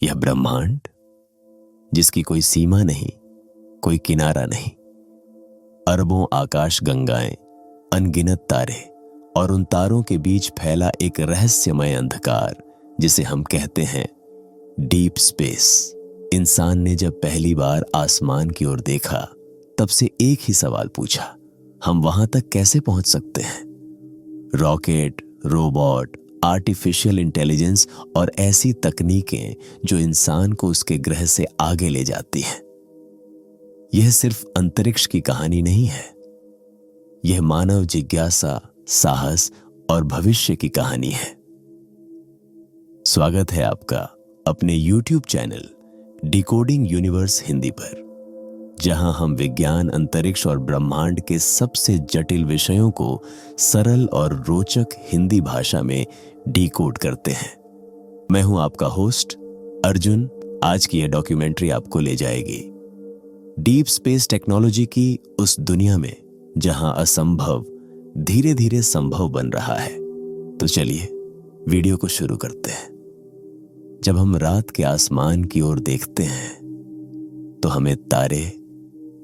यह ब्रह्मांड जिसकी कोई सीमा नहीं, कोई किनारा नहीं, अरबों आकाश गंगाएं, अनगिनत तारे और उन तारों के बीच फैला एक रहस्यमय अंधकार जिसे हम कहते हैं डीप स्पेस। इंसान ने जब पहली बार आसमान की ओर देखा तब से एक ही सवाल पूछा, हम वहां तक कैसे पहुंच सकते हैं? रॉकेट, रोबोट, आर्टिफिशियल इंटेलिजेंस और ऐसी तकनीकें जो इंसान को उसके ग्रह से आगे ले जाती हैं। यह सिर्फ अंतरिक्ष की कहानी नहीं है, यह मानव जिज्ञासा, साहस और भविष्य की कहानी है। स्वागत है आपका अपने YouTube channel decoding universe Hindi पर, जहां हम विज्ञान, अंतरिक्ष और ब्रह्मांड के सबसे जटिल विषयों को सरल और रोचक हिंदी भाषा में डिकोड करते हैं। मैं हूं आपका होस्ट अर्जुन। आज की यह डॉक्यूमेंट्री आपको ले जाएगी डीप स्पेस टेक्नोलॉजी की उस दुनिया में जहां असंभव धीरे धीरे संभव बन रहा है। तो चलिए वीडियो को शुरू करते हैं। जब हम रात के आसमान की ओर देखते हैं तो हमें तारे,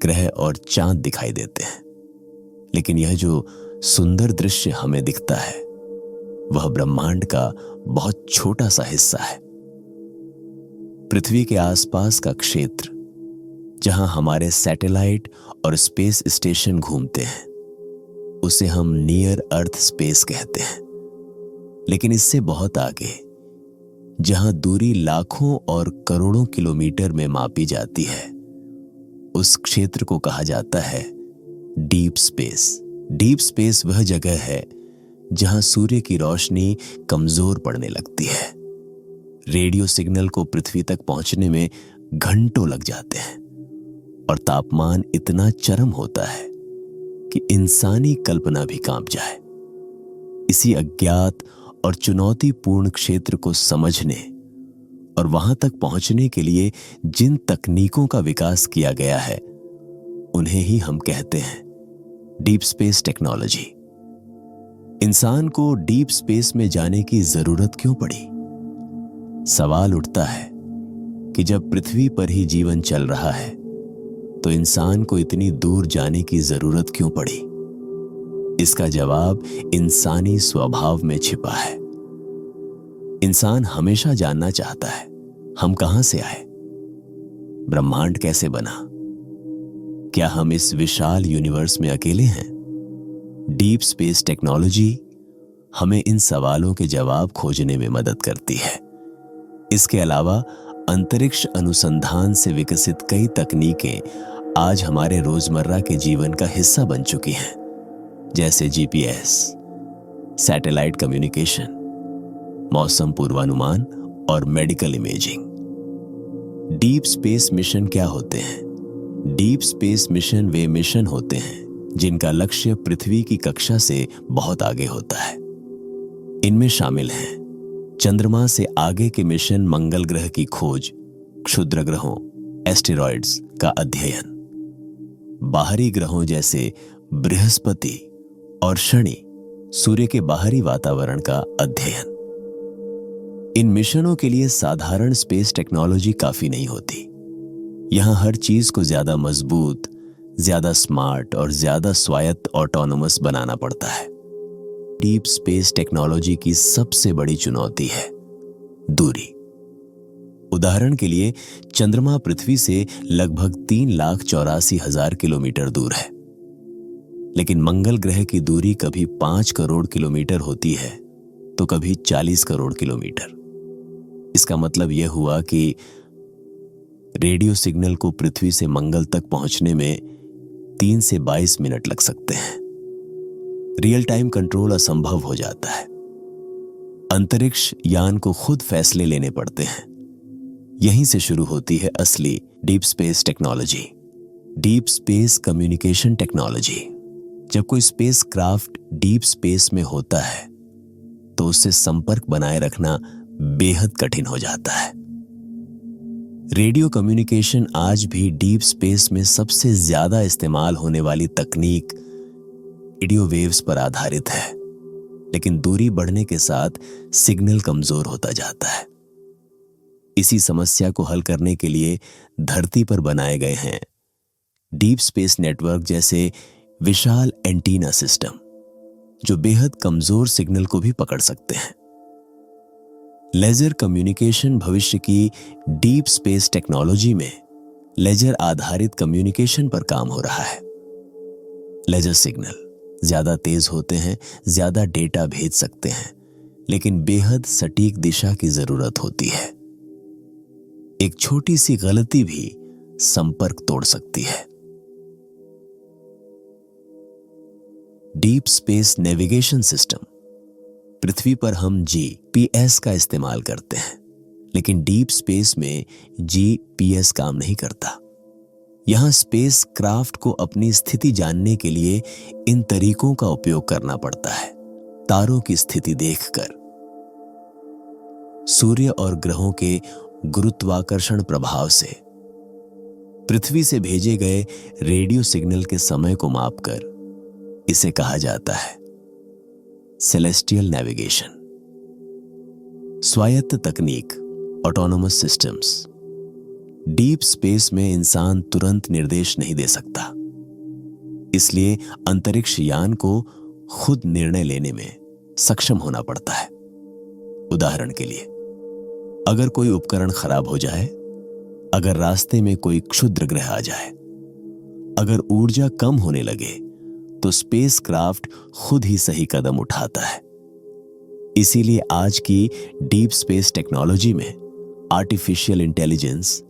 ग्रह और चांद दिखाई देते हैं, लेकिन यह जो सुंदर दृश्य हमें दिखता है वह ब्रह्मांड का बहुत छोटा सा हिस्सा है। पृथ्वी के आसपास का क्षेत्र जहां हमारे सैटेलाइट और स्पेस स्टेशन घूमते हैं उसे हम नियर अर्थ स्पेस कहते हैं, लेकिन इससे बहुत आगे जहां दूरी लाखों और करोड़ों किलोमीटर में मापी जाती है उस क्षेत्र को कहा जाता है डीप स्पेस। डीप स्पेस वह जगह है जहां सूर्य की रोशनी कमजोर पड़ने लगती है। रेडियो सिग्नल को पृथ्वी तक पहुंचने में घंटों लग जाते हैं और तापमान इतना चरम होता है कि इंसानी कल्पना भी कांप जाए। इसी अज्ञात और चुनौतीपूर्ण क्षेत्र को समझने और वहां तक पहुंचने के लिए जिन तकनीकों का विकास किया गया है उन्हें ही हम कहते हैं डीप स्पेस टेक्नोलॉजी। इंसान को डीप स्पेस में जाने की जरूरत क्यों पड़ी? सवाल उठता है कि जब पृथ्वी पर ही जीवन चल रहा है तो इंसान को इतनी दूर जाने की जरूरत क्यों पड़ी? इसका जवाब इंसानी स्वभाव में छिपा है। इंसान हमेशा जानना चाहता है हम कहां से आए, ब्रह्मांड कैसे बना, क्या हम इस विशाल यूनिवर्स में अकेले हैं? डीप स्पेस टेक्नोलॉजी हमें इन सवालों के जवाब खोजने में मदद करती है। इसके अलावा अंतरिक्ष अनुसंधान से विकसित कई तकनीकें आज हमारे रोजमर्रा के जीवन का हिस्सा बन चुकी हैं, जैसे जीपीएस, सैटेलाइट कम्युनिकेशन, मौसम पूर्वानुमान और medical imaging. Deep space mission क्या होते हैं? डीप स्पेस मिशन वे मिशन होते हैं जिनका लक्ष्य पृथ्वी की कक्षा से बहुत आगे होता है। इनमें शामिल हैं चंद्रमा से आगे के मिशन, मंगल ग्रह की खोज, क्षुद्र ग्रहों, एस्टेरॉइड्स का अध्ययन, बाहरी ग्रहों जैसे बृहस्पति और शनि, सूर्य के बाहरी वातावरण का अध्ययन। इन मिशनों के लिए साधारण स्पेस टेक्नोलॉजी काफी नहीं होती। यहां हर चीज को ज्यादा मजबूत, ज्यादा स्मार्ट और ज्यादा स्वायत्त ऑटोनोमस बनाना पड़ता है। डीप स्पेस टेक्नोलॉजी की सबसे बड़ी चुनौती है दूरी। उदाहरण के लिए चंद्रमा पृथ्वी से लगभग 3,84,000 किलोमीटर दूर है, लेकिन मंगल ग्रह की दूरी कभी 5 करोड़ किलोमीटर होती है तो कभी 40 करोड़ किलोमीटर। इसका मतलब यह हुआ कि रेडियो सिग्नल को पृथ्वी से मंगल तक पहुंचने में 3 से 22 मिनट लग सकते हैं। रियल टाइम कंट्रोल असंभव हो जाता है। अंतरिक्ष यान को खुद फैसले लेने पड़ते हैं। यहीं से शुरू होती है असली deep space technology, deep space communication technology. जब कोई स्पेस क्राफ्ट डीप स्पेस में होता है तो उससे संपर्क बनाए रखना बेहद कठिन हो जाता है। रेडियो कम्युनिकेशन आज भी डीप स्पेस में सबसे ज्यादा इस्तेमाल होने वाली तकनीक रेडियो वेव्स पर आधारित है, लेकिन दूरी बढ़ने के साथ सिग्नल कमजोर होता जाता है। इसी समस्या को हल करने के लिए धरती पर बनाए गए हैं डीप स्पेस नेटवर्क जैसे विशाल एंटीना सिस्टम, जो बेहद कमजोर सिग्नल को भी पकड़ सकते हैं। लेजर कम्युनिकेशन भविष्य की डीप स्पेस टेक्नोलॉजी में लेजर आधारित कम्युनिकेशन पर काम हो रहा है। लेजर सिग्नल ज्यादा तेज होते हैं, ज्यादा डेटा भेज सकते हैं, लेकिन बेहद सटीक दिशा की जरूरत होती है। एक छोटी सी गलती भी संपर्क तोड़ सकती है। Deep space navigation system. पृथ्वी पर हम जीपीएस का इस्तेमाल करते हैं, लेकिन डीप स्पेस में जीपीएस काम नहीं करता। यहां स्पेस क्राफ्ट को अपनी स्थिति जानने के लिए इन तरीकों का उपयोग करना पड़ता है। तारों की स्थिति देखकर, सूर्य और ग्रहों के गुरुत्वाकर्षण प्रभाव से, पृथ्वी से भेजे गए रेडियो सिग्नल के समय को मापकर, इसे कहा जाता है सेलेस्टियल नेविगेशन। स्वायत्त तकनीक, ऑटोनोमस सिस्टम्स। डीप स्पेस में इंसान तुरंत निर्देश नहीं दे सकता, इसलिए अंतरिक्ष यान को खुद निर्णय लेने में सक्षम होना पड़ता है। उदाहरण के लिए, अगर कोई उपकरण खराब हो जाए, अगर रास्ते में कोई क्षुद्र ग्रह आ जाए, अगर ऊर्जा कम होने लगे, तो स्पेस क्राफ्ट खुद ही सही कदम उठाता है। इसीलिए आज की डीप स्पेस टेक्नोलॉजी में artificial intelligence,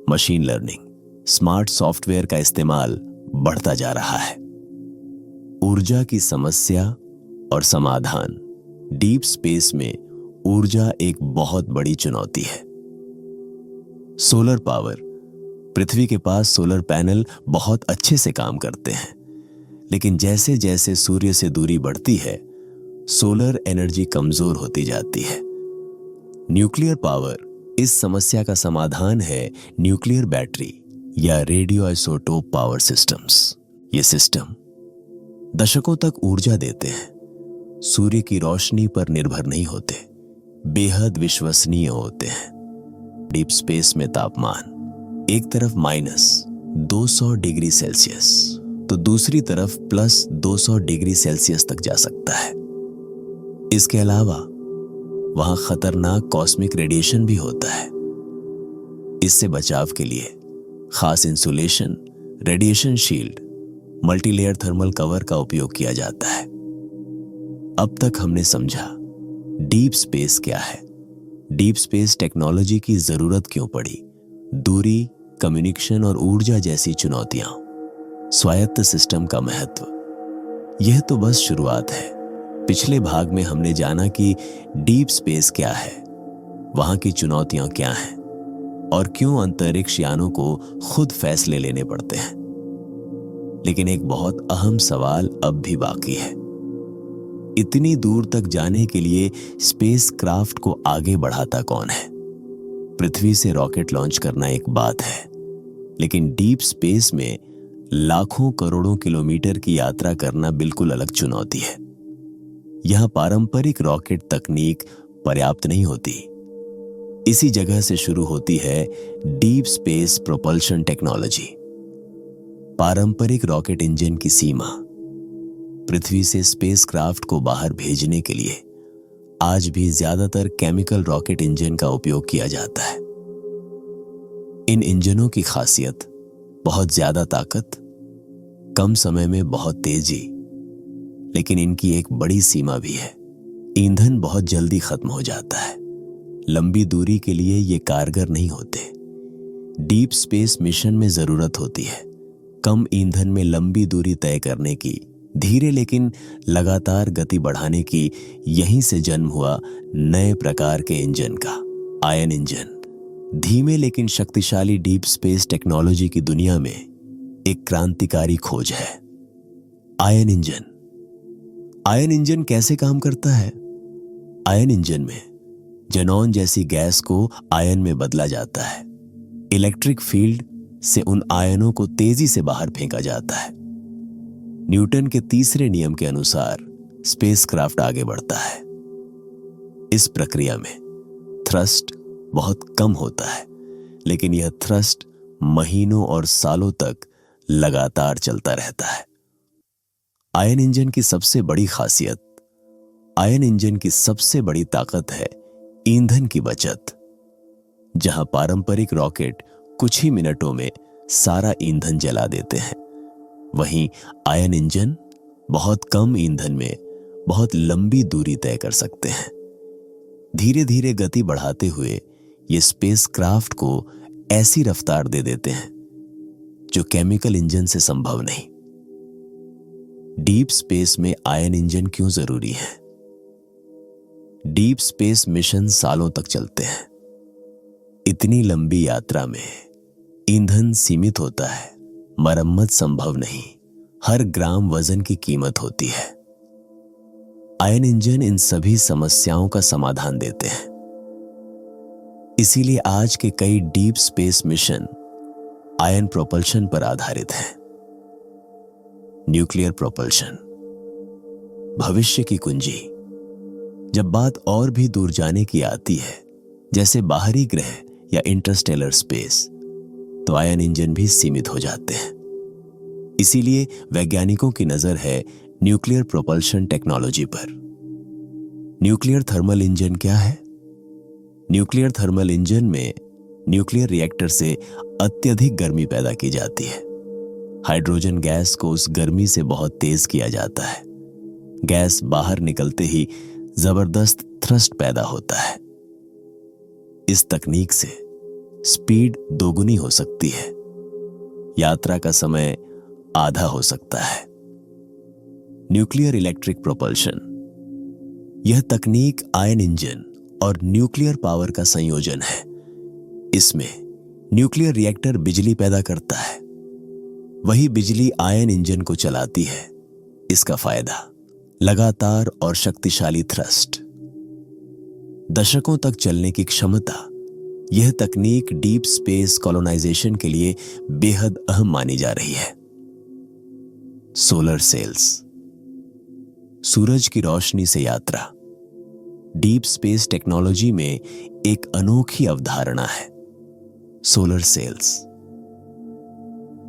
machine learning, smart software का इस्तेमाल बढ़ता जा रहा है। ऊर्जा की समस्या और समाधान। डीप स्पेस में ऊर्जा एक बहुत बड़ी चुनौती है। Solar power. पृथ्वी के पास सोलर पैनल बहुत अच्छे से काम करते हैं, लेकिन जैसे जैसे सूर्य से दूरी बढ़ती है, सोलर एनर्जी कमजोर होती जाती है। Nuclear power. इस समस्या का समाधान है न्यूक्लियर बैटरी या रेडियो आइसोटोप पावर सिस्टम्स। ये सिस्टम दशकों तक ऊर्जा देते हैं, सूर्य की रोशनी पर निर्भर नहीं होते, बेहद विश्वसनीय होते हैं। डीप स्पेस में तापमान एक तरफ -200 डिग्री सेल्सियस तो दूसरी तरफ +200 डिग्री सेल्सियस तक जा सकता है। इसके अलावा वहां खतरनाक कॉस्मिक रेडिएशन भी होता है। इससे बचाव के लिए खास insulation, radiation shield, multilayer thermal cover का उपयोग किया जाता है। अब तक हमने समझा डीप स्पेस क्या है, डीप स्पेस टेक्नोलॉजी की जरूरत क्यों पड़ी, दूरी, कम्युनिकेशन और ऊर्जा जैसी चुनौतियां, स्वायत्त सिस्टम का महत्व। यह तो बस शुरुआत है। पिछले भाग में हमने जाना कि डीप स्पेस क्या है, वहां की चुनौतियां क्या हैं और क्यों अंतरिक्ष यानों को खुद फैसले लेने पड़ते हैं। लेकिन एक बहुत अहम सवाल अब भी बाकी है। इतनी दूर तक जाने के लिए स्पेस क्राफ्ट को आगे बढ़ाता कौन है? पृथ्वी से रॉकेट लॉन्च करना एक बात है, लेकिन डीप स्पेस में लाखों करोड़ों किलोमीटर की यात्रा करना बिल्कुल अलग चुनौती है। यहां पारंपरिक रॉकेट तकनीक पर्याप्त नहीं होती। इसी जगह से शुरू होती है डीप स्पेस प्रोपल्शन टेक्नोलॉजी। पारंपरिक रॉकेट इंजन की सीमा। पृथ्वी से स्पेसक्राफ्ट को बाहर भेजने के लिए आज भी ज्यादातर केमिकल रॉकेट इंजन का उपयोग किया जाता है। इन इंजनों की खासियत बहुत ज्यादा ताकत, कम समय में बहुत तेजी, लेकिन इनकी एक बड़ी सीमा भी है। ईंधन बहुत जल्दी खत्म हो जाता है। लंबी दूरी के लिए ये कारगर नहीं होते। डीप स्पेस मिशन में जरूरत होती है कम ईंधन में लंबी दूरी तय करने की, धीरे लेकिन लगातार गति बढ़ाने की। यहीं से जन्म हुआ नए प्रकार के इंजन का, आयन इंजन। धीमे लेकिन शक्तिशाली डीप स्पेस टेक्नोलॉजी की दुनिया में एक क्रांतिकारी खोज है, आयन इंजन। आयन इंजन कैसे काम करता है? आयन इंजन में जेनॉन जैसी गैस को आयन में बदला जाता है। इलेक्ट्रिक फील्ड से उन आयनों को तेजी से बाहर फेंका जाता है। न्यूटन के तीसरे नियम के अनुसार स्पेसक्राफ्ट आगे बढ़ता है। इस प्रक्रिया में थ्रस्ट, बहुत कम होता है, लेकिन यह थ्रस्ट महीनों और सालों तक लगातार चलता रहता है। आयन इंजन की सबसे बड़ी खासियत, आयन इंजन की सबसे बड़ी ताकत है ईंधन की बचत। जहां पारंपरिक रॉकेट कुछ ही मिनटों में सारा ईंधन जला देते हैं, वहीं आयन इंजन बहुत कम ईंधन में बहुत लंबी दूरी तय कर सकते हैं। धीरे धीरे गति बढ़ाते हुए ये स्पेस क्राफ्ट को ऐसी रफ्तार दे देते हैं जो केमिकल इंजन से संभव नहीं। डीप स्पेस में आयन इंजन क्यों जरूरी है? डीप स्पेस मिशन सालों तक चलते हैं। इतनी लंबी यात्रा में ईंधन सीमित होता है, मरम्मत संभव नहीं, हर ग्राम वजन की कीमत होती है। आयन इंजन इन सभी समस्याओं का समाधान देते हैं। इसीलिए आज के कई deep space mission ion propulsion पर आधारित हैं। न्यूक्लियर प्रोपल्शन, भविष्य की कुंजी। जब बात और भी दूर जाने की आती है, जैसे बाहरी ग्रह या इंटरस्टेलर स्पेस, तो आयन इंजन भी सीमित हो जाते हैं। इसीलिए वैज्ञानिकों की नजर है न्यूक्लियर प्रोपल्शन टेक्नोलॉजी पर। न्यूक्लियर थर्मल इंजन क्या है? न्यूक्लियर थर्मल इंजन में न्यूक्लियर रिएक्टर से अत्यधिक गर्मी पैदा की जाती है। हाइड्रोजन गैस को उस गर्मी से बहुत तेज किया जाता है। गैस बाहर निकलते ही जबरदस्त थ्रस्ट पैदा होता है। इस तकनीक से स्पीड दोगुनी हो सकती है, यात्रा का समय आधा हो सकता है। न्यूक्लियर इलेक्ट्रिक प्रोपल्शन, यह तकनीक आयन इंजन और न्यूक्लियर पावर का संयोजन है। इसमें न्यूक्लियर रिएक्टर बिजली पैदा करता है, वही बिजली आयन इंजन को चलाती है। इसका फायदा, लगातार और शक्तिशाली थ्रस्ट, दशकों तक चलने की क्षमता। यह तकनीक डीप स्पेस कॉलोनाइजेशन के लिए बेहद अहम मानी जा रही है। सोलर सेल्स, सूरज की रोशनी से यात्रा डीप स्पेस टेक्नोलॉजी में एक अनोखी अवधारणा है। Solar cells.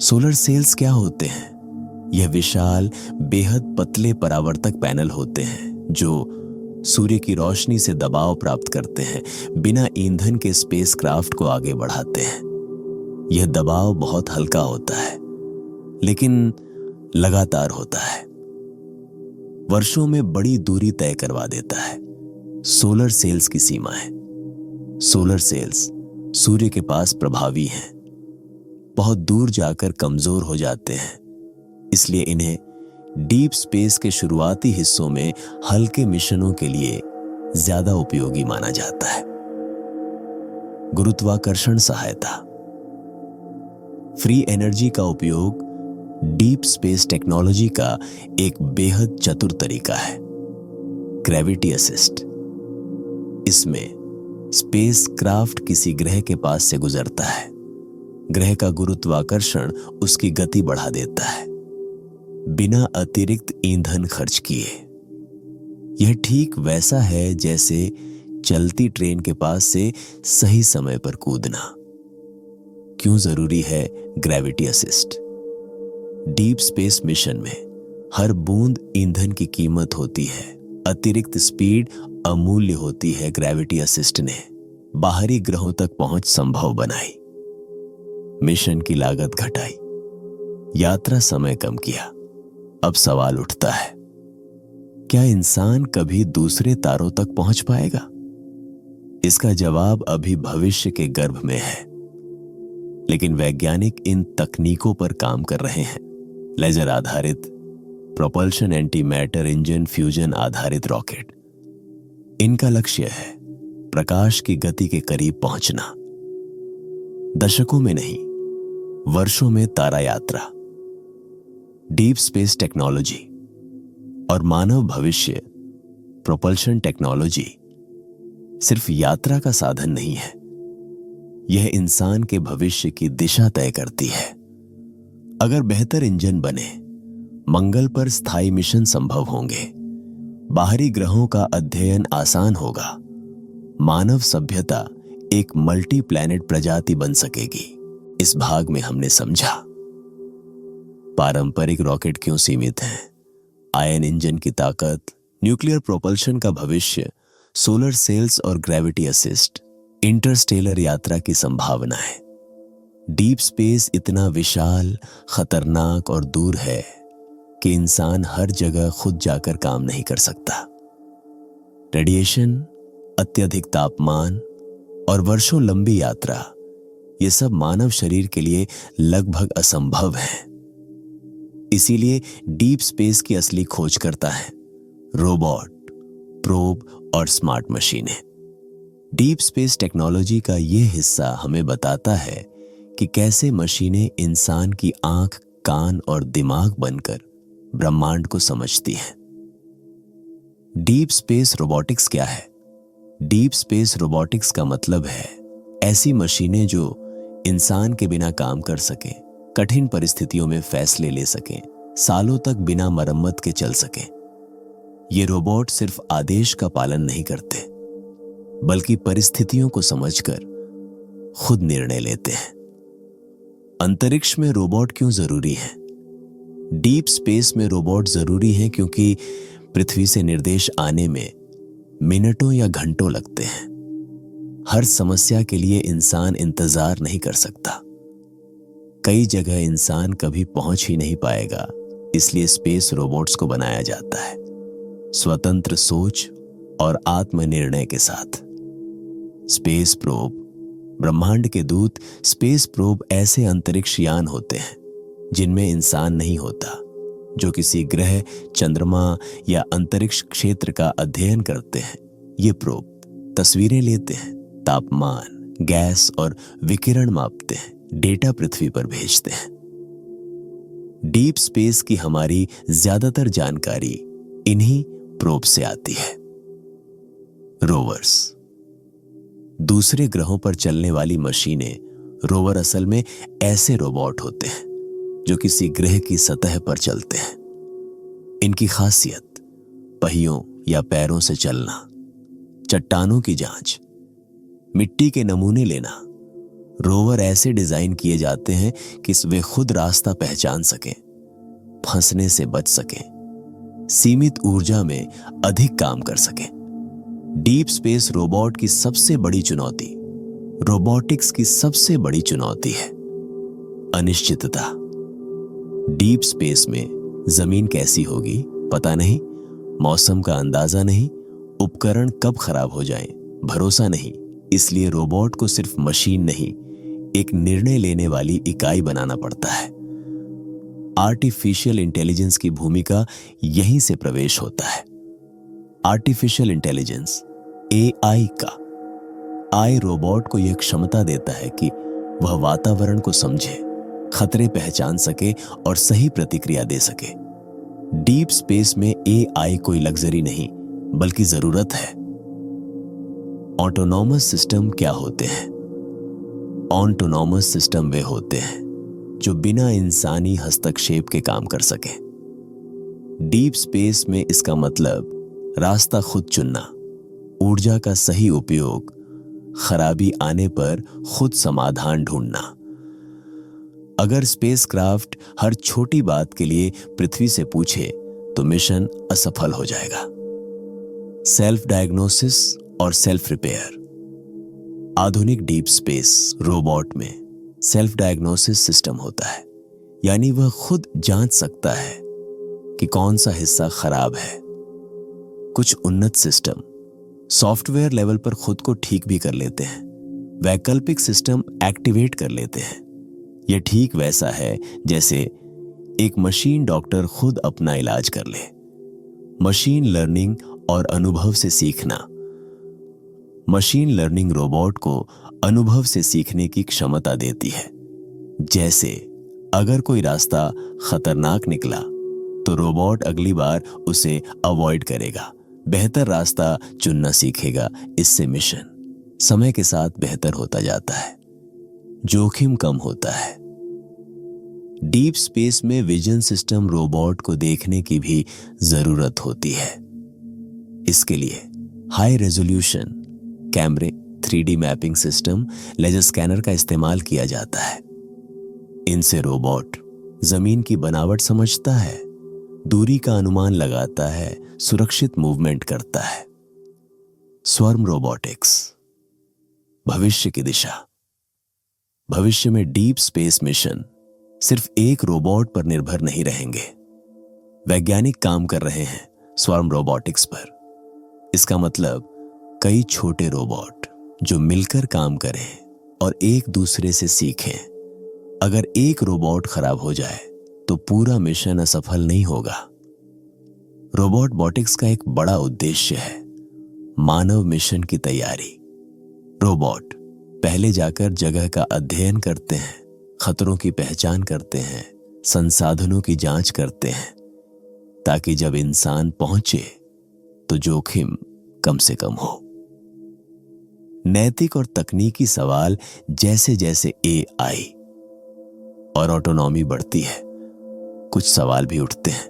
सोलर सेल्स क्या होते हैं? यह विशाल, बेहद पतले परावर्तक पैनल होते हैं जो सूर्य की रोशनी से दबाव प्राप्त करते हैं, बिना ईंधन के स्पेसक्राफ्ट को आगे बढ़ाते हैं। यह दबाव बहुत हल्का होता है, लेकिन लगातार होता है, वर्षों में बड़ी दूरी तय करवा देता है। सोलर सेल्स की सीमा है। सोलर सेल्स सूर्य के पास प्रभावी हैं, बहुत दूर जाकर कमजोर हो जाते हैं, इसलिए इन्हें डीप स्पेस के शुरुआती हिस्सों में हल्के मिशनों के लिए ज्यादा उपयोगी माना जाता है। गुरुत्वाकर्षण सहायता, फ्री एनर्जी का उपयोग डीप स्पेस टेक्नोलॉजी का एक बेहद चतुर तरीका है। ग्रेविटी असिस्ट, इसमें स्पेस क्राफ्ट किसी ग्रह के पास से गुजरता है। ग्रह का गुरुत्वाकर्षण उसकी गति बढ़ा देता है, बिना अतिरिक्त ईंधन खर्च किए। यह ठीक वैसा है जैसे चलती ट्रेन के पास से सही समय पर कूदना। क्यों जरूरी है gravity assist? Deep space mission में हर बूंद ईंधन की कीमत होती है। अतिरिक्त स्पीड अमूल्य होती है। ग्रेविटी असिस्ट ने बाहरी ग्रहों तक पहुंच संभव बनाई, मिशन की लागत घटाई, यात्रा समय कम किया। अब सवाल उठता है, क्या इंसान कभी दूसरे तारों तक पहुंच पाएगा? इसका जवाब अभी भविष्य के गर्भ में है, लेकिन वैज्ञानिक इन तकनीकों पर काम कर रहे हैं। लेजर आधारित propulsion, anti matter engine, fusion आधारित रॉकेट। इनका लक्ष्य है प्रकाश की गति के करीब पहुंचना। दशकों में नहीं, वर्षों में तारा यात्रा। डीप स्पेस टेक्नोलॉजी और मानव भविष्य प्रोपल्शन टेक्नोलॉजी सिर्फ यात्रा का साधन नहीं है, यह इंसान के भविष्य की दिशा तय करती है। अगर बेहतर इंजन बने, मंगल पर स्थायी मिशन संभव होंगे, बाहरी ग्रहों का अध्ययन आसान होगा, मानव सभ्यता एक मल्टी प्लैनेट प्रजाति बन सकेगी। इस भाग में हमने समझा पारंपरिक रॉकेट क्यों सीमित हैं, आयन इंजन की ताकत, न्यूक्लियर प्रोपल्शन का भविष्य, सोलर सेल्स और ग्रेविटी असिस्ट, इंटरस्टेलर यात्रा की संभावना है। डीप स्पेस इतना विशाल, खतरनाक और दूर है कि इंसान हर जगह खुद जाकर काम नहीं कर सकता। रेडिएशन, अत्यधिक तापमान और वर्षों लंबी यात्रा, ये सब मानव शरीर के लिए लगभग असंभव है। इसीलिए डीप स्पेस की असली खोज करता है रोबोट, प्रोब और स्मार्ट मशीनें। डीप स्पेस टेक्नोलॉजी का ये हिस्सा हमें बताता है कि कैसे मशीनें इंसान की आंख, कान और दिमाग बनकर ब्रह्मांड को समझती हैं। डीप स्पेस रोबोटिक्स क्या है? डीप स्पेस रोबोटिक्स का मतलब है ऐसी मशीनें जो इंसान के बिना काम कर सकें, कठिन परिस्थितियों में फैसले ले सकें, सालों तक बिना मरम्मत के चल सकें। ये रोबोट सिर्फ आदेश का पालन नहीं करते, बल्कि परिस्थितियों को समझकर खुद निर्णय लेते हैं। अंतरिक्ष में रोबोट क्यों जरूरी है? डीप स्पेस में रोबोट जरूरी है क्योंकि पृथ्वी से निर्देश आने में मिनटों या घंटों लगते हैं। हर समस्या के लिए इंसान इंतजार नहीं कर सकता। कई जगह इंसान कभी पहुंच ही नहीं पाएगा, इसलिए स्पेस रोबोट्स को बनाया जाता है, स्वतंत्र सोच और आत्मनिर्णय के साथ। स्पेस प्रोब, ब्रह्मांड के दूत। स्पेस प्रोब ऐसे अंतरिक्ष यान होते हैं जिनमें इंसान नहीं होता, जो किसी ग्रह, चंद्रमा या अंतरिक्ष क्षेत्र का अध्ययन करते हैं। ये प्रोब तस्वीरें लेते हैं, तापमान, गैस और विकिरण मापते हैं, डेटा पृथ्वी पर भेजते हैं। डीप स्पेस की हमारी ज्यादातर जानकारी इन्हीं प्रोब से आती है। रोवर्स, दूसरे ग्रहों पर चलने वाली मशीनें। रोवर असल में ऐसे रोबोट होते हैं जो किसी ग्रह की सतह पर चलते हैं। इनकी खासियत पहियों या पैरों से चलना, चट्टानों की जांच, मिट्टी के नमूने लेना। रोवर ऐसे डिजाइन किए जाते हैं कि वे खुद रास्ता पहचान सकें, फंसने से बच सकें, सीमित ऊर्जा में अधिक काम कर सकें। डीप स्पेस रोबोट की सबसे बड़ी चुनौती, रोबोटिक्स की सबसे बड़ी चुनौती है अनिश्चितता। डीप स्पेस में जमीन कैसी होगी पता नहीं, मौसम का अंदाजा नहीं, उपकरण कब खराब हो जाएं भरोसा नहीं। इसलिए रोबोट को सिर्फ मशीन नहीं, एक निर्णय लेने वाली इकाई बनाना पड़ता है। आर्टिफिशियल इंटेलिजेंस की भूमिका यहीं से प्रवेश होता है। आर्टिफिशियल इंटेलिजेंस, एआई का आई रोबोट को यह क्षमता देता है कि वह वातावरण को समझे, खतरे पहचान सके और सही प्रतिक्रिया दे सके। डीप स्पेस में एआई कोई लग्जरी नहीं, बल्कि जरूरत है। ऑटोनॉमस सिस्टम क्या होते हैं? ऑटोनॉमस सिस्टम वे होते हैं जो बिना इंसानी हस्तक्षेप के काम कर सके। डीप स्पेस में इसका मतलब रास्ता खुद चुनना, ऊर्जा का सही उपयोग, खराबी आने पर खुद समाधान ढूंढना। अगर स्पेसक्राफ्ट हर छोटी बात के लिए पृथ्वी से पूछे तो मिशन असफल हो जाएगा। सेल्फ डायग्नोसिस और सेल्फ रिपेयर। आधुनिक डीप स्पेस रोबोट में सेल्फ डायग्नोसिस सिस्टम होता है, यानी वह खुद जांच सकता है कि कौन सा हिस्सा खराब है। कुछ उन्नत सिस्टम सॉफ्टवेयर लेवल पर खुद को ठीक भी कर लेते हैं, वैकल्पिक सिस्टम एक्टिवेट कर लेते हैं। यह ठीक वैसा है जैसे एक मशीन डॉक्टर खुद अपना इलाज कर ले। मशीन लर्निंग और अनुभव से सीखना। मशीन लर्निंग रोबोट को अनुभव से सीखने की क्षमता देती है। जैसे अगर कोई रास्ता खतरनाक निकला तो रोबोट अगली बार उसे अवॉइड करेगा, बेहतर रास्ता चुनना सीखेगा। इससे मिशन समय के साथ बेहतर होता जाता है, जोखिम कम होता है। डीप स्पेस में विजन सिस्टम रोबोट को देखने की भी जरूरत होती है। इसके लिए हाई रेजोल्यूशन कैमरे, 3D mapping system, laser scanner का इस्तेमाल किया जाता है। इनसे रोबोट जमीन की बनावट समझता है, दूरी का अनुमान लगाता है, सुरक्षित मूवमेंट करता है। स्वार्म रोबोटिक्स, भविष्य की दिशा। भविष्य में डीप स्पेस मिशन सिर्फ एक रोबोट पर निर्भर नहीं रहेंगे। वैज्ञानिक काम कर रहे हैं स्वार्म रोबोटिक्स पर। इसका मतलब कई छोटे रोबोट जो मिलकर काम करें और एक दूसरे से सीखें। अगर एक रोबोट खराब हो जाए तो पूरा मिशन असफल नहीं होगा। रोबोटिक्स का एक बड़ा उद्देश्य है मानव मिशन की तैयारी। रोबोट पहले जाकर जगह का अध्ययन करते हैं, खतरों की पहचान करते हैं, संसाधनों की जांच करते हैं, ताकि जब इंसान पहुंचे तो जोखिम कम से कम हो। नैतिक और तकनीकी सवाल जैसे जैसे AI और ऑटोनॉमी बढ़ती है, कुछ सवाल भी उठते हैं।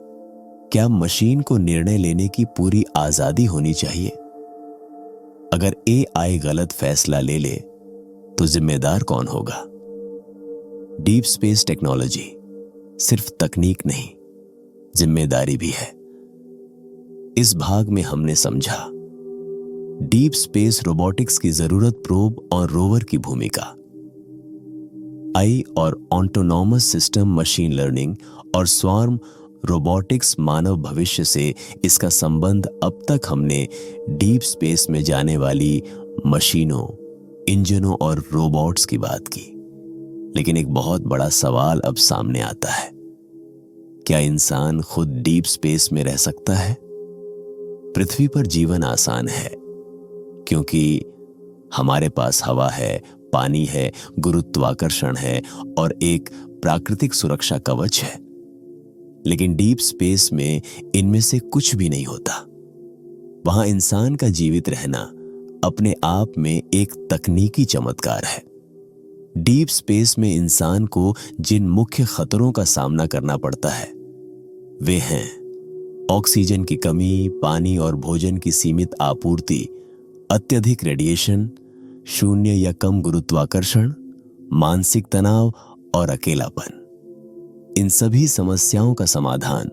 क्या मशीन को निर्णय लेने की पूरी आजादी होनी चाहिए? अगर AI गलत फैसला ले ले तो जिम्मेदार कौन होगा? डीप स्पेस टेक्नोलॉजी सिर्फ तकनीक नहीं, जिम्मेदारी भी है। इस भाग में हमने समझा डीप स्पेस रोबोटिक्स की जरूरत, प्रोब और रोवर की भूमिका, AI और ऑटोनॉमस सिस्टम, मशीन लर्निंग और स्वार्म रोबोटिक्स, मानव भविष्य से इसका संबंध। अब तक हमने डीप स्पेस में जाने वाली मशीनों, इंजनों और रोबोट्स की बात की, लेकिन एक बहुत बड़ा सवाल अब सामने आता है। क्या इंसान खुद डीप स्पेस में रह सकता है? पृथ्वी पर जीवन आसान है क्योंकि हमारे पास हवा है, पानी है, गुरुत्वाकर्षण है और एक प्राकृतिक सुरक्षा कवच है। लेकिन डीप स्पेस में इनमें से कुछ भी नहीं होता। वहां इंसान का जीवित रहना अपने आप में एक तकनीकी चमत्कार है। डीप स्पेस में इंसान को जिन मुख्य खतरों का सामना करना पड़ता है वे हैं ऑक्सीजन की कमी, पानी और भोजन की सीमित आपूर्ति, अत्यधिक रेडिएशन, शून्य या कम गुरुत्वाकर्षण, मानसिक तनाव और अकेलापन। इन सभी समस्याओं का समाधान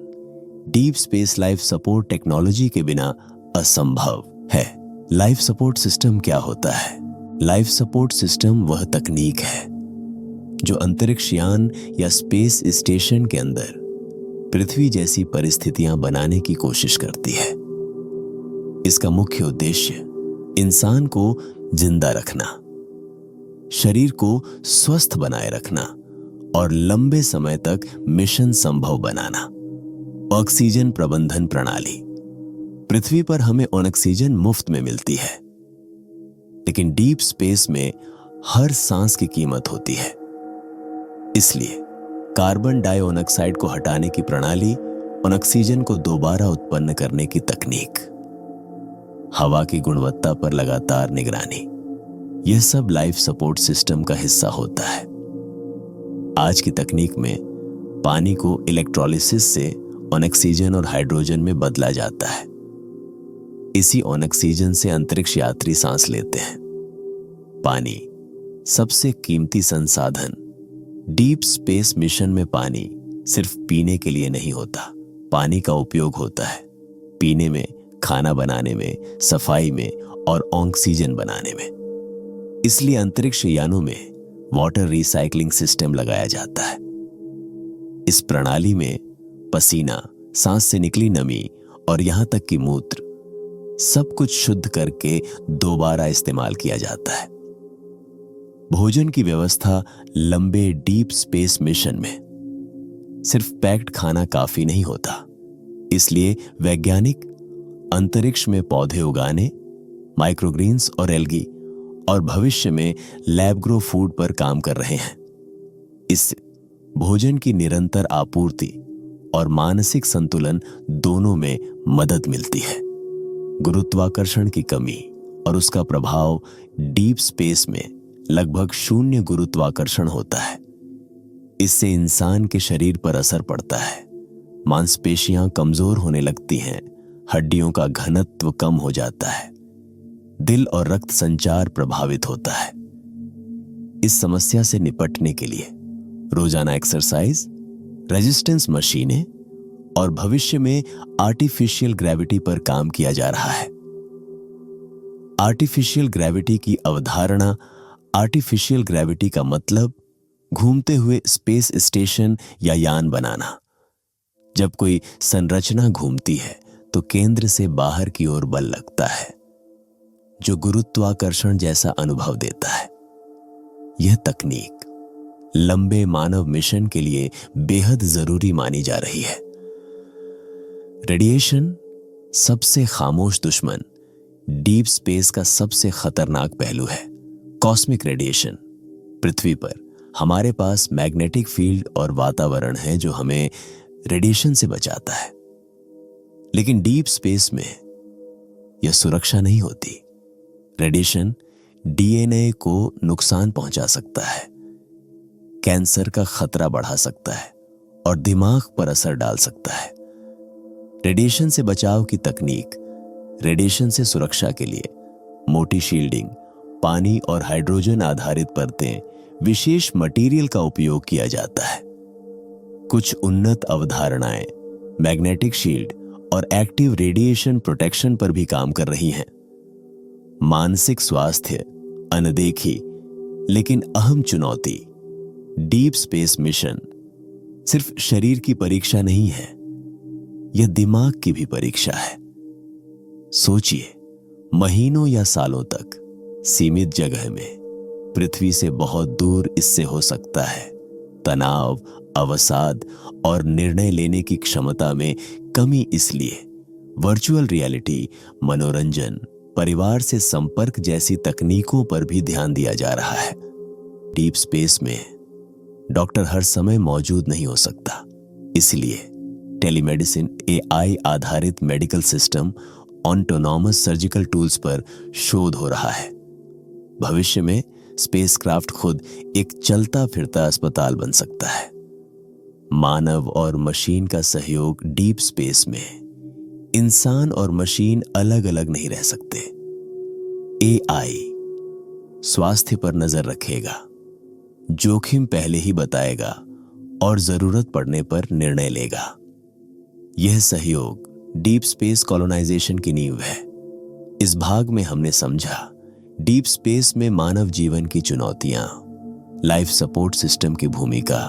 deep space life support technology के बिना असंभव है। लाइफ सपोर्ट सिस्टम क्या होता है? लाइफ सपोर्ट सिस्टम वह तकनीक है जो अंतरिक्ष यान या स्पेस स्टेशन के अंदर पृथ्वी जैसी परिस्थितियां बनाने की कोशिश करती है। इसका मुख्य उद्देश्य इंसान को जिंदा रखना, शरीर को स्वस्थ बनाए रखना और लंबे समय तक मिशन संभव बनाना। ऑक्सीजन प्रबंधन प्रणाली। पृथ्वी पर हमें ऑक्सीजन मुफ्त में मिलती है, लेकिन डीप स्पेस में हर सांस की कीमत होती है। इसलिए कार्बन डाइऑक्साइड को हटाने की प्रणाली, ऑक्सीजन को दोबारा उत्पन्न करने की तकनीक, हवा की गुणवत्ता पर लगातार निगरानी, यह सब लाइफ सपोर्ट सिस्टम का हिस्सा होता है। आज की तकनीक में पानी को इलेक्ट्रोलिसिस से ऑक्सीजन और हाइड्रोजन में बदला जाता है। इसी ऑक्सीजन से अंतरिक्ष यात्री सांस लेते हैं। पानी सबसे कीमती संसाधन। डीप स्पेस मिशन में पानी सिर्फ पीने के लिए नहीं होता। पानी का उपयोग होता है पीने में, खाना बनाने में, सफाई में और ऑक्सीजन बनाने में। इसलिए अंतरिक्ष यानों में वाटर रिसाइकलिंग सिस्टम लगाया जाता है। इस प्रणाली में पसीना, सांस से निकली नमी और यहां तक कि मूत्र, सब कुछ शुद्ध करके दोबारा इस्तेमाल किया जाता है। भोजन की व्यवस्था लंबे डीप स्पेस मिशन में सिर्फ पैक्ड खाना काफी नहीं होता। इसलिए वैज्ञानिक अंतरिक्ष में पौधे उगाने, माइक्रोग्रीन्स और एल्गी और भविष्य में लैब ग्रो फूड पर काम कर रहे हैं। इससे भोजन की निरंतर आपूर्ति और मानसिक संतुलन दोनों में मदद मिलती है। गुरुत्वाकर्षण की कमी और उसका प्रभाव। डीप स्पेस में लगभग शून्य गुरुत्वाकर्षण होता है। इससे इंसान के शरीर पर असर पड़ता है। मांसपेशियां कमजोर होने लगती हैं, हड्डियों का घनत्व कम हो जाता है, दिल और रक्त संचार प्रभावित होता है। इस समस्या से निपटने के लिए रोजाना एक्सरसाइज, रेजिस्टेंस मशीनें और भविष्य में आर्टिफिशियल ग्रेविटी पर काम किया जा रहा है। आर्टिफिशियल ग्रेविटी की अवधारणा, आर्टिफिशियल ग्रेविटी का मतलब घूमते हुए स्पेस स्टेशन या यान बनाना। जब कोई संरचना घूमती है तो केंद्र से बाहर की ओर बल लगता है जो गुरुत्वाकर्षण जैसा अनुभव देता है। यह तकनीक लंबे मानव मिशन के लिए बेहद जरूरी मानी जा रही है। रेडिएशन सबसे खामोश दुश्मन डीप स्पेस का सबसे खतरनाक पहलू है। Cosmic radiation. पृथ्वी पर हमारे पास मैग्नेटिक फील्ड और वातावरण है जो हमें रेडिएशन से बचाता है, लेकिन डीप स्पेस में यह सुरक्षा नहीं होती। रेडिएशन डीएनए को नुकसान पहुंचा सकता है, कैंसर का खतरा बढ़ा सकता है और दिमाग पर असर डाल सकता है। रेडिएशन से बचाव की तकनीक, रेडिएशन से सुरक्षा के लिए मोटी शील्डिंग, पानी और हाइड्रोजन आधारित परतें, विशेष मटेरियल का उपयोग किया जाता है। कुछ उन्नत अवधारणाएं मैग्नेटिक शील्ड और एक्टिव रेडिएशन प्रोटेक्शन पर भी काम कर रही हैं। मानसिक स्वास्थ्य अनदेखी लेकिन अहम चुनौती। डीप स्पेस मिशन सिर्फ शरीर की परीक्षा नहीं है, यह दिमाग की भी परीक्षा है। सोचिए, महीनों या सालों तक सीमित जगह में, पृथ्वी से बहुत दूर इससे हो सकता है तनाव, अवसाद और निर्णय लेने की क्षमता में कमी। इसलिए वर्चुअल रियलिटी, मनोरंजन, परिवार से संपर्क जैसी तकनीकों पर भी ध्यान दिया जा रहा है। डीप स्पेस में डॉक्टर हर समय मौजूद नहीं हो सकता, इसलिए टेलीमेडिसिन, एआई आधारित medical system, autonomous surgical tools पर शोध हो रहा है। भविष्य में स्पेसक्राफ्ट खुद एक चलता फिरता अस्पताल बन सकता है। मानव और मशीन का सहयोग। डीप स्पेस में इंसान और मशीन अलग अलग नहीं रह सकते। एआई स्वास्थ्य पर नजर रखेगा, जोखिम पहले ही बताएगा और जरूरत पड़ने पर निर्णय लेगा। यह सहयोग डीप स्पेस कॉलोनाइजेशन की नींव है। इस भाग में हमने समझा डीप स्पेस में मानव जीवन की चुनौतियां, लाइफ सपोर्ट सिस्टम की भूमिका,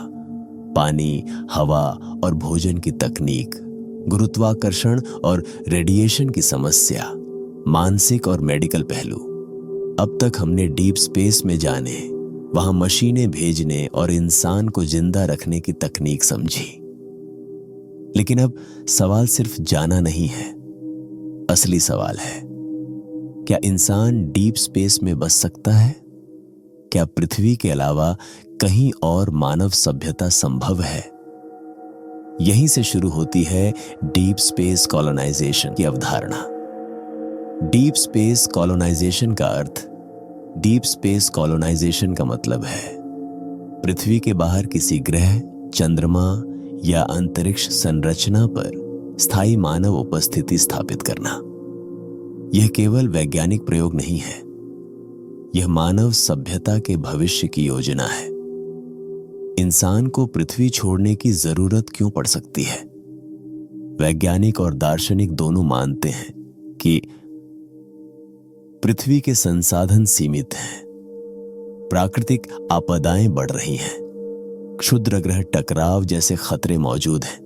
पानी, हवा और भोजन की तकनीक, गुरुत्वाकर्षण और रेडिएशन की समस्या, मानसिक और मेडिकल पहलू। अब तक हमने डीप स्पेस में जाने, वहां मशीनें भेजने और इंसान को जिंदा रखने की तकनीक समझी। लेकिन अब सवाल सिर्फ जाना नहीं है, असली सवाल है, क्या इंसान डीप स्पेस में बस सकता है? क्या पृथ्वी के अलावा कहीं और मानव सभ्यता संभव है? यहीं से शुरू होती है डीप स्पेस कॉलोनाइजेशन की अवधारणा। डीप स्पेस कॉलोनाइजेशन का अर्थ, डीप स्पेस कॉलोनाइजेशन का मतलब है पृथ्वी के बाहर किसी ग्रह, चंद्रमा या अंतरिक्ष संरचना पर स्थायी मानव उपस्थिति स्थापित करना। यह केवल वैज्ञानिक प्रयोग नहीं है, यह मानव सभ्यता के भविष्य की योजना है। इंसान को पृथ्वी छोड़ने की जरूरत क्यों पड़ सकती है? वैज्ञानिक और दार्शनिक दोनों मानते हैं कि पृथ्वी के संसाधन सीमित हैं, प्राकृतिक आपदाएं बढ़ रही हैं, क्षुद्र ग्रह टकराव जैसे खतरे मौजूद हैं।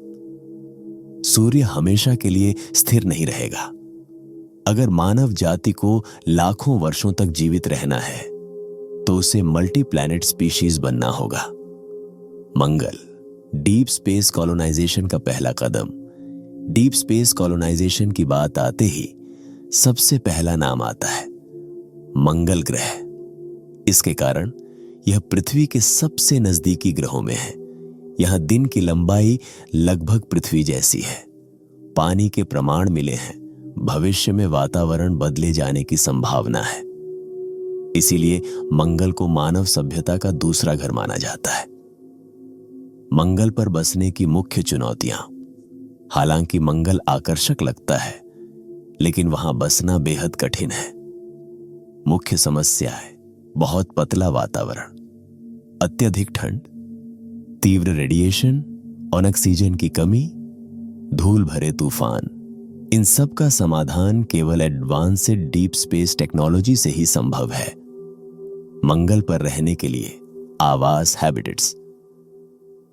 सूर्य हमेशा के लिए स्थिर नहीं रहेगा। अगर मानव जाति को लाखों वर्षों तक जीवित रहना है तो उसे मल्टी प्लैनेट स्पीशीज बनना होगा। मंगल, डीप स्पेस कॉलोनाइजेशन का पहला कदम। डीप स्पेस कॉलोनाइजेशन की बात आते ही सबसे पहला नाम आता है मंगल ग्रह। इसके कारण यह पृथ्वी के सबसे नजदीकी ग्रहों में है। यहां दिन की लंबाई लगभग पृथ्वी जैसी है, पानी के प्रमाण मिले हैं, भविष्य में वातावरण बदले जाने की संभावना है। इसीलिए मंगल को मानव सभ्यता का दूसरा घर माना जाता है। मंगल पर बसने की मुख्य चुनौतियां। हालांकि मंगल आकर्षक लगता है, लेकिन वहां बसना बेहद कठिन है। मुख्य समस्या है बहुत पतला वातावरण, अत्यधिक ठंड, तीव्र रेडिएशन और ऑक्सीजन की कमी, धूल भरे तूफान। इन सब का समाधान केवल एडवांस्ड डीप स्पेस टेक्नोलॉजी से ही संभव है। मंगल पर रहने के लिए आवास हैबिटेट्स।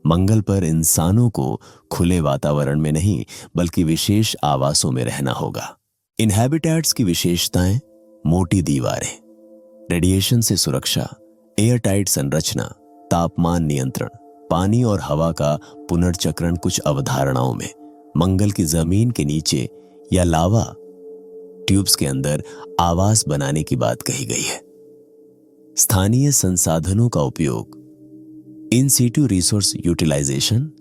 मंगल पर इंसानों को खुले वातावरण में नहीं बल्कि विशेष आवासों में रहना होगा। इन हैबिटेट्स की विशेषताएं: मोटी दीवारें, रेडिएशन से सुरक्षा, एयरटाइट संरचना, तापमान नियंत्रण, पानी और हवा का पुनर्चक्रण। कुछ अवधारणाओं में मंगल की जमीन के नीचे या लावा ट्यूब्स के अंदर आवास बनाने की बात कही गई है। स्थानीय संसाधनों का उपयोग, in situ resource utilisation,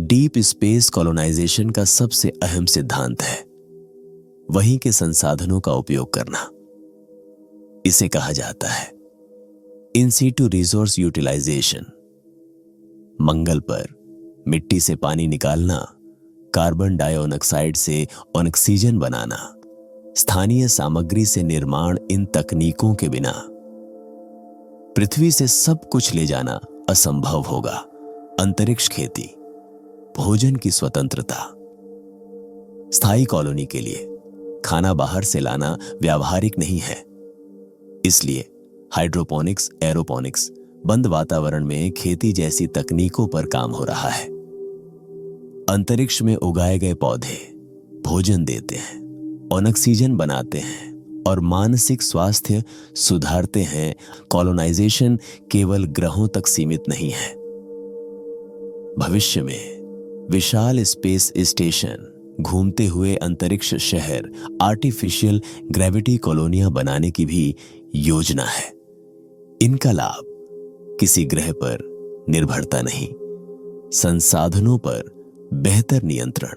deep space colonisation का सबसे अहम सिद्धांत है। वहीं के संसाधनों का उपयोग करना। इसे कहा जाता है इन सीटू रिसोर्स यूटिलाइजेशन। मंगल पर मिट्टी से पानी निकालना, कार्बन डाइऑक्साइड से ऑक्सीजन बनाना, स्थानीय सामग्री से निर्माण। इन तकनीकों के बिना पृथ्वी से सब कुछ ले जाना असंभव होगा। अंतरिक्ष खेती, भोजन की स्वतंत्रता। स्थायी कॉलोनी के लिए खाना बाहर से लाना व्यावहारिक नहीं है। इसलिए हाइड्रोपोनिक्स, एरोपोनिक्स, बंद वातावरण में खेती जैसी तकनीकों पर काम हो रहा है। अंतरिक्ष में उगाए गए पौधे भोजन देते हैं, ऑक्सीजन बनाते हैं और मानसिक स्वास्थ्य सुधारते हैं। कॉलोनाइजेशन केवल ग्रहों तक सीमित नहीं है। भविष्य में विशाल स्पेस स्टेशन, घूमते हुए अंतरिक्ष शहर, आर्टिफिशियल ग्रेविटी कॉलोनियां बनाने की भी योजना है। इनका लाभ किसी ग्रह पर निर्भरता नहीं, संसाधनों पर बेहतर नियंत्रण,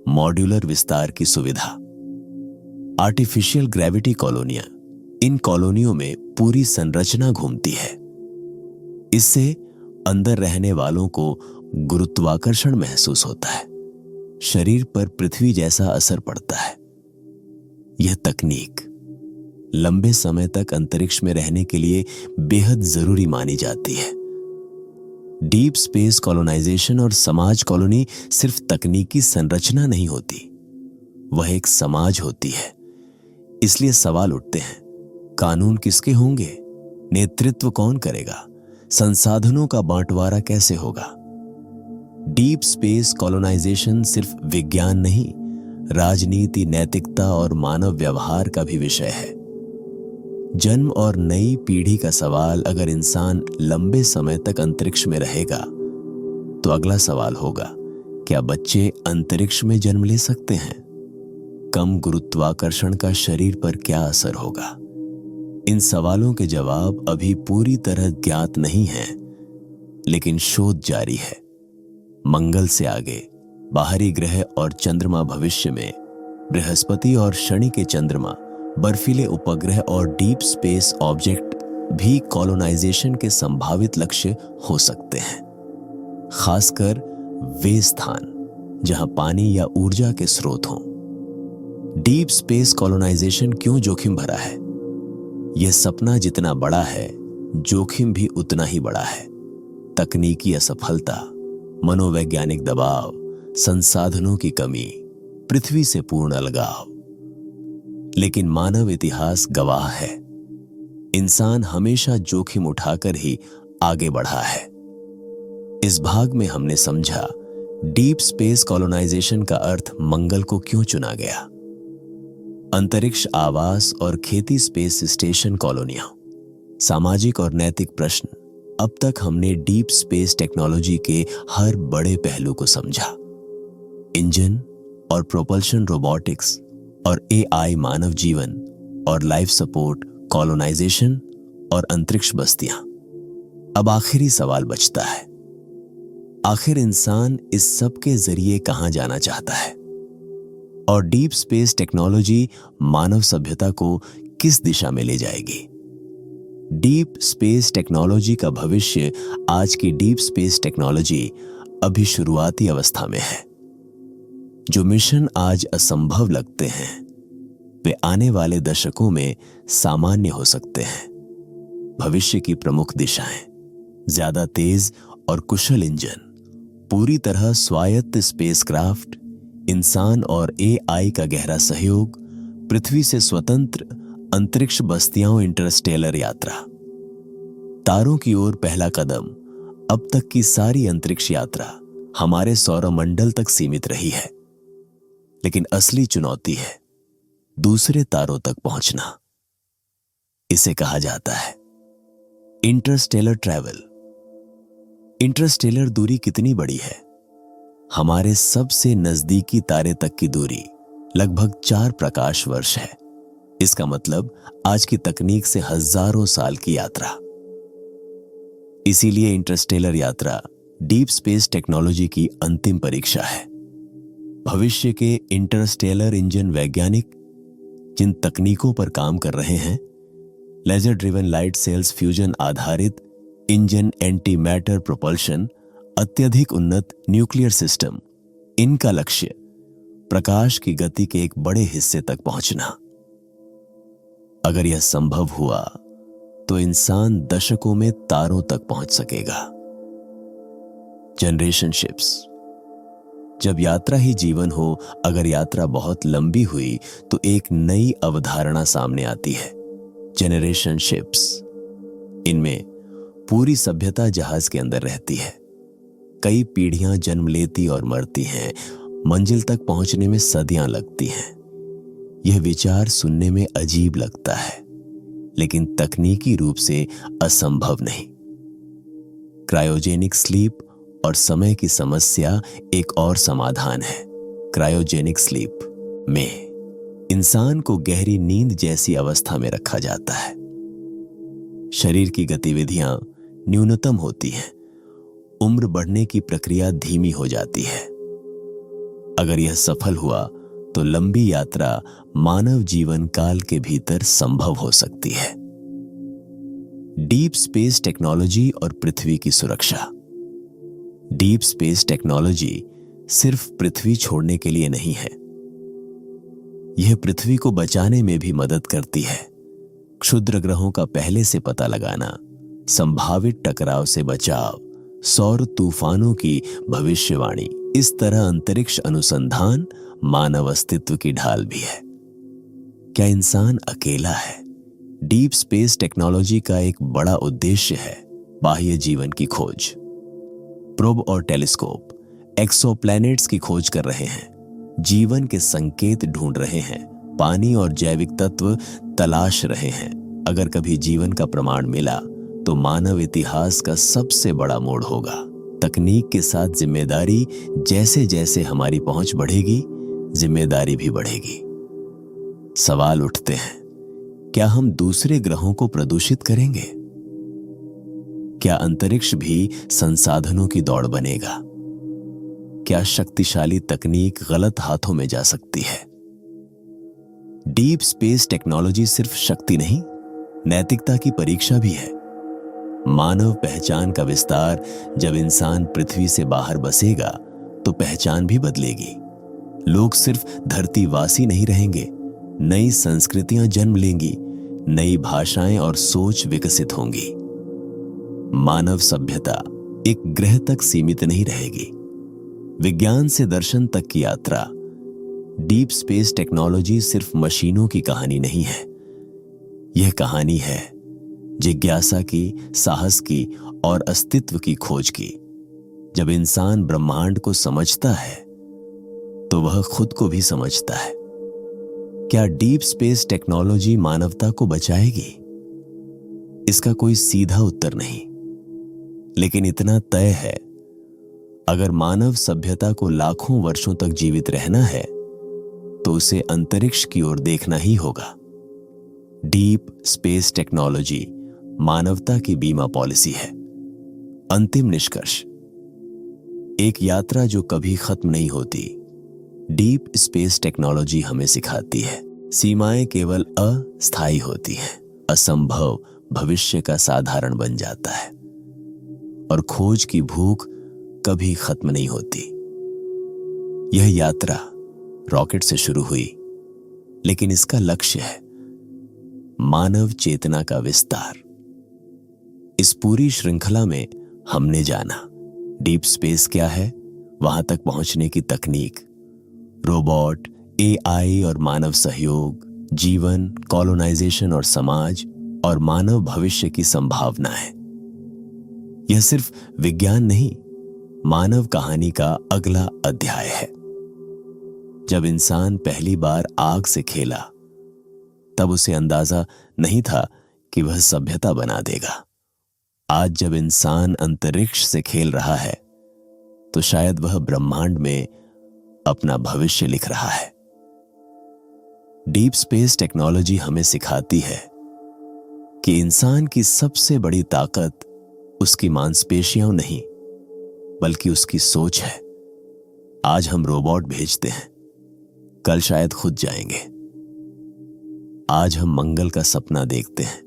मॉड्यूलर विस्तार की सुविधा। आर्टिफिशियल ग्रेविटी कॉलोनियां, इन कॉलोनियों में पूरी संरचना घूमती है। इससे अंदर रहने वालों को गुरुत्वाकर्षण महसूस होता है, शरीर पर पृथ्वी जैसा असर पड़ता है। यह तकनीक लंबे समय तक अंतरिक्ष में रहने के लिए बेहद जरूरी मानी जाती है। डीप स्पेस कॉलोनाइजेशन और समाज कॉलोनी सिर्फ तकनीकी संरचना नहीं होती, वह एक समाज होती है। इसलिए सवाल उठते हैं, कानून किसके होंगे, नेतृत्व कौन करेगा, संसाधनों का बंटवारा कैसे होगा। डीप स्पेस कॉलोनाइजेशन सिर्फ विज्ञान नहीं, राजनीति, नैतिकता और मानव व्यवहार का भी विषय है। जन्म और नई पीढ़ी का सवाल, अगर इंसान लंबे समय तक अंतरिक्ष में रहेगा तो अगला सवाल होगा, क्या बच्चे अंतरिक्ष में जन्म ले सकते हैं? कम गुरुत्वाकर्षण का शरीर पर क्या असर होगा? इन सवालों के जवाब अभी पूरी तरह ज्ञात नहीं हैं, लेकिन शोध जारी है। मंगल से आगे बाहरी ग्रह और चंद्रमा, भविष्य में बृहस्पति और शनि के चंद्रमा, बर्फीले उपग्रह और डीप स्पेस ऑब्जेक्ट भी कॉलोनाइजेशन के संभावित लक्ष्य हो सकते हैं। खासकर वे स्थान जहां पानी या ऊर्जा के स्रोत हों। डीप स्पेस कॉलोनाइजेशन क्यों जोखिम भरा है? यह सपना जितना बड़ा है, जोखिम भी उतना ही बड़ा है। तकनीकी असफलता, मनोवैज्ञानिक दबाव, संसाधनों की कमी, पृथ्वी से पूर्ण अलगाव। लेकिन मानव इतिहास गवाह है, इंसान हमेशा जोखिम उठाकर ही आगे बढ़ा है। इस भाग में हमने समझा डीप स्पेस कॉलोनाइजेशन का अर्थ, मंगल को क्यों चुना गया, अंतरिक्ष आवास और खेती, स्पेस स्टेशन कॉलोनियां, सामाजिक और नैतिक प्रश्न। अब तक हमने डीप स्पेस टेक्नोलॉजी के हर बड़े पहलू को समझा। इंजन और प्रोपल्शन, रोबोटिक्स और एआई, मानव जीवन और लाइफ सपोर्ट, कॉलोनाइजेशन और अंतरिक्ष बस्तियां। अब आखिरी सवाल बचता है, आखिर इंसान इस सब के जरिए कहां जाना चाहता है और डीप स्पेस टेक्नोलॉजी मानव सभ्यता को किस दिशा में ले जाएगी? डीप स्पेस टेक्नोलॉजी का भविष्य, आज की डीप स्पेस टेक्नोलॉजी अभी शुरुआती अवस्था में है। जो मिशन आज असंभव लगते हैं, वे आने वाले दशकों में सामान्य हो सकते हैं। भविष्य की प्रमुख दिशाएं: ज्यादा तेज और कुशल इंजन, पूरी तरह स्वायत्त स्पेसक्राफ्ट, इंसान और एआई का गहरा सहयोग, पृथ्वी से स्वतंत्र अंतरिक्ष बस्तियां, इंटरस्टेलर यात्रा। तारों की ओर पहला कदम। अब तक की सारी अंतरिक्ष यात्रा हमारे सौरमंडल तक सीमित रही है, लेकिन असली चुनौती है दूसरे तारों तक पहुंचना। इसे कहा जाता है इंटरस्टेलर ट्रैवल। इंटरस्टेलर दूरी कितनी बड़ी है? हमारे सबसे नजदीकी तारे तक की दूरी लगभग 4 प्रकाश वर्ष है। इसका मतलब आज की तकनीक से हजारों साल की यात्रा। इसीलिए इंटरस्टेलर यात्रा डीप स्पेस टेक्नोलॉजी की अंतिम परीक्षा है। भविष्य के इंटरस्टेलर इंजन वैज्ञानिक जिन तकनीकों पर काम कर रहे हैं, laser driven light sails fusion आधारित इंजन, एंटी मैटर प्रोपल्शन, अत्यधिक उन्नत न्यूक्लियर सिस्टम, इनका लक्ष्य प्रकाश की गति के एक बड़े हिस्से तक पहुंचना। अगर यह संभव हुआ तो इंसान दशकों में तारों तक पहुंच सकेगा। Generation ships. जब यात्रा ही जीवन हो, अगर यात्रा बहुत लंबी हुई तो एक नई अवधारणा सामने आती है, जनरेशन शिप्स। इनमें पूरी सभ्यता जहाज के अंदर रहती है। कई पीढ़ियां जन्म लेती और मरती हैं, मंजिल तक पहुंचने में सदियां लगती हैं। यह विचार सुनने में अजीब लगता है, लेकिन तकनीकी रूप से असंभव नहीं। क्रायोजेनिक स्लीप और समय की समस्या एक और समाधान है। क्रायोजेनिक स्लीप में इंसान को गहरी नींद जैसी अवस्था में रखा जाता है। शरीर की गतिविधियां न्यूनतम होती हैं, उम्र बढ़ने की प्रक्रिया धीमी हो जाती है। अगर यह सफल हुआ तो लंबी यात्रा मानव जीवन काल के भीतर संभव हो सकती है। डीप स्पेस टेक्नोलॉजी और पृथ्वी की सुरक्षा। डीप स्पेस टेक्नोलॉजी सिर्फ पृथ्वी छोड़ने के लिए नहीं है, यह पृथ्वी को बचाने में भी मदद करती है। क्षुद्र ग्रहों का पहले से पता लगाना, संभावित टकराव से बचाव, सौर तूफानों की भविष्यवाणी। इस तरह अंतरिक्ष अनुसंधान मानव अस्तित्व की ढाल भी है। क्या इंसान अकेला है? डीप स्पेस टेक्नोलॉजी का एक बड़ा उद्देश्य है बाह्य जीवन की खोज। प्रोब और टेलीस्कोप एक्सोप्लैनेट्स की खोज कर रहे हैं, जीवन के संकेत ढूंढ रहे हैं, पानी और जैविक तत्व तलाश रहे हैं। अगर कभी जीवन का प्रमाण मिला तो मानव इतिहास का सबसे बड़ा मोड़ होगा। तकनीक के साथ जिम्मेदारी, जैसे जैसे हमारी पहुंच बढ़ेगी, जिम्मेदारी भी बढ़ेगी। सवाल उठते हैं, क्या हम दूसरे ग्रहों को प्रदूषित करेंगे? क्या अंतरिक्ष भी संसाधनों की दौड़ बनेगा? क्या शक्तिशाली तकनीक गलत हाथों में जा सकती है? डीप स्पेस टेक्नोलॉजी सिर्फ शक्ति नहीं, नैतिकता की परीक्षा भी है। मानव पहचान का विस्तार। जब इंसान पृथ्वी से बाहर बसेगा तो पहचान भी बदलेगी। लोग सिर्फ धरतीवासी नहीं रहेंगे, नई संस्कृतियां जन्म लेंगी, नई भाषाएं और सोच विकसित होंगी। मानव सभ्यता एक ग्रह तक सीमित नहीं रहेगी। विज्ञान से दर्शन तक की यात्रा। डीप स्पेस टेक्नोलॉजी सिर्फ मशीनों की कहानी नहीं है, यह कहानी है जिज्ञासा की, साहस की और अस्तित्व की खोज की। जब इंसान ब्रह्मांड को समझता है तो वह खुद को भी समझता है। क्या डीप स्पेस टेक्नोलॉजी मानवता को बचाएगी? इसका कोई सीधा उत्तर नहीं, लेकिन इतना तय है, अगर मानव सभ्यता को लाखों वर्षों तक जीवित रहना है तो उसे अंतरिक्ष की ओर देखना ही होगा। डीप स्पेस टेक्नोलॉजी मानवता की बीमा पॉलिसी है। अंतिम निष्कर्ष, एक यात्रा जो कभी खत्म नहीं होती। डीप स्पेस टेक्नोलॉजी हमें सिखाती है, सीमाएं केवल अस्थायी होती हैं, असंभव भविष्य का साधारण बन जाता है और खोज की भूख कभी खत्म नहीं होती। यह यात्रा रॉकेट से शुरू हुई, लेकिन इसका लक्ष्य है मानव चेतना का विस्तार। इस पूरी श्रृंखला में हमने जाना डीप स्पेस क्या है, वहां तक पहुंचने की तकनीक, रोबोट, एआई और मानव सहयोग, जीवन, कॉलोनाइजेशन और समाज, और मानव भविष्य की संभावना है। यह सिर्फ विज्ञान नहीं, मानव कहानी का अगला अध्याय है। जब इंसान पहली बार आग से खेला, तब उसे अंदाजा नहीं था कि वह सभ्यता बना देगा। आज जब इंसान अंतरिक्ष से खेल रहा है, तो शायद वह ब्रह्मांड में अपना भविष्य लिख रहा है। डीप स्पेस टेक्नोलॉजी हमें सिखाती है कि इंसान की सबसे बड़ी ताकत उसकी मांसपेशियां नहीं, बल्कि उसकी सोच है। आज हम रोबोट भेजते हैं, कल शायद खुद जाएंगे। आज हम मंगल का सपना देखते हैं,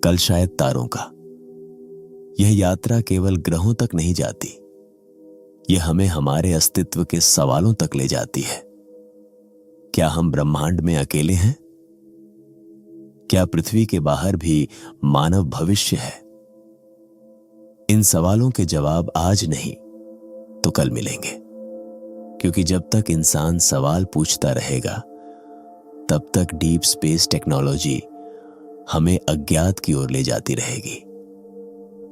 कल शायद तारों का। यह यात्रा केवल ग्रहों तक नहीं जाती, यह हमें हमारे अस्तित्व के सवालों तक ले जाती है। क्या हम ब्रह्मांड में अकेले हैं? क्या पृथ्वी के बाहर भी मानव भविष्य है? इन सवालों के जवाब आज नहीं तो कल मिलेंगे, क्योंकि जब तक इंसान सवाल पूछता रहेगा, तब तक डीप स्पेस टेक्नोलॉजी हमें अज्ञात की ओर ले जाती रहेगी।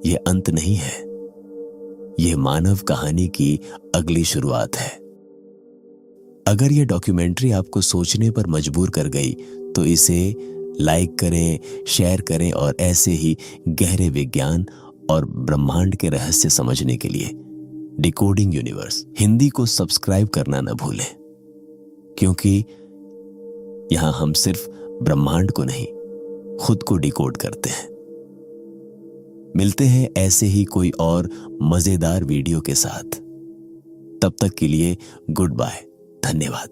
यह अंत नहीं है, यह मानव कहानी की अगली शुरुआत है। अगर यह डॉक्यूमेंट्री आपको सोचने पर मजबूर कर गई, तो इसे लाइक करें, शेयर करें और ऐसे ही गहरे विज्ञान और ब्रह्मांड के रहस्य समझने के लिए डिकोडिंग यूनिवर्स हिंदी को सब्सक्राइब करना न भूलें, क्योंकि यहां हम सिर्फ ब्रह्मांड को नहीं, खुद को डिकोड करते हैं। मिलते हैं ऐसे ही कोई और मजेदार वीडियो के साथ। तब तक के लिए गुड बाय, धन्यवाद।